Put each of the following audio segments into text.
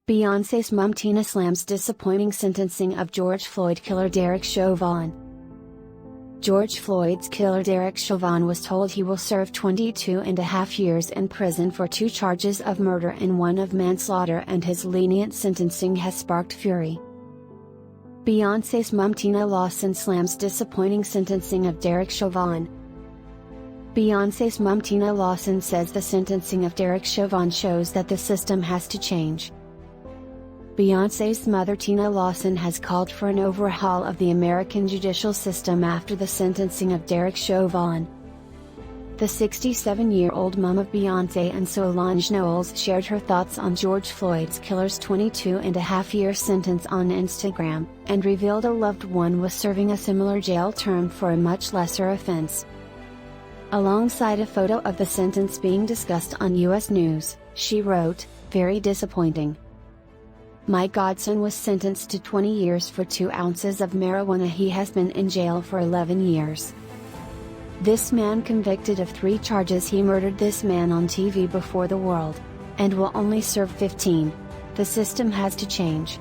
Beyonce's mom Tina slams disappointing sentencing of George Floyd killer Derek Chauvin. George Floyd's killer Derek Chauvin was told he will serve 22.5 years in prison for 2 charges of murder and 1 of manslaughter, and his lenient sentencing has sparked fury. Beyonce's mom Tina Lawson slams disappointing sentencing of Derek Chauvin. Beyonce's mom Tina Lawson says the sentencing of Derek Chauvin shows that the system has to change. Beyonce's mother Tina Lawson has called for an overhaul of the American judicial system after the sentencing of Derek Chauvin. The 67-year-old mom of Beyonce and Solange Knowles shared her thoughts on George Floyd's killer's 22.5-year sentence on Instagram, and revealed a loved one was serving a similar jail term for a much lesser offense. Alongside a photo of the sentence being discussed on U.S. News, she wrote, "Very disappointing. My godson was sentenced to 20 years for 2 ounces of marijuana. He has been in jail for 11 years. This man convicted of 3 charges. He murdered this man on TV before the world. And will only serve 15. The system has to change."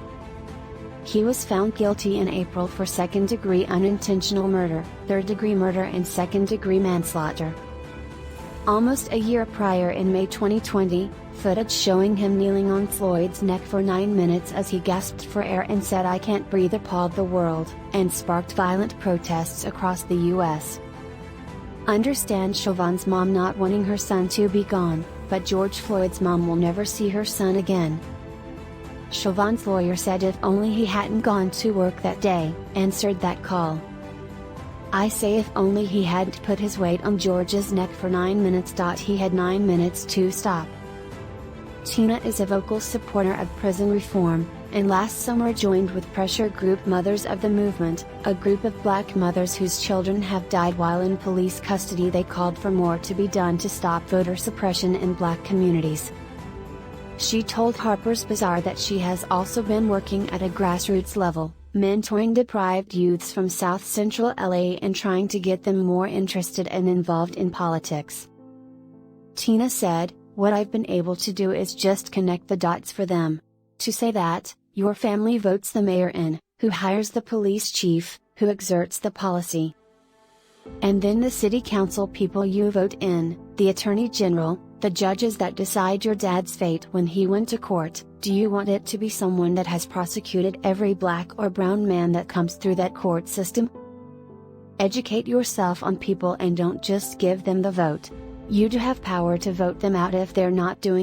He was found guilty in April for 2nd-degree unintentional murder, 3rd-degree murder and 2nd-degree manslaughter. Almost a year prior, in May 2020, footage showing him kneeling on Floyd's neck for 9 minutes as he gasped for air and said "I can't breathe" appalled the world, and sparked violent protests across the U.S. Understand Chauvin's mom not wanting her son to be gone, but George Floyd's mom will never see her son again. Chauvin's lawyer said if only he hadn't gone to work that day, answered that call. "I say if only he hadn't put his weight on George's neck for 9 minutes. He had 9 minutes to stop." Tina is a vocal supporter of prison reform, and last summer joined with pressure group Mothers of the Movement, a group of Black mothers whose children have died while in police custody. They called for more to be done to stop voter suppression in Black communities. She told Harper's Bazaar that she has also been working at a grassroots level, mentoring deprived youths from South Central LA and trying to get them more interested and involved in politics. Tina said, "What I've been able to do is just connect the dots for them. To say that, your family votes the mayor in, who hires the police chief, who exerts the policy. And then the city council people you vote in, the attorney general, the judges that decide your dad's fate when he went to court. Do you want it to be someone that has prosecuted every Black or brown man that comes through that court system? Educate yourself on people and don't just give them the vote. You do have power to vote them out if they're not doing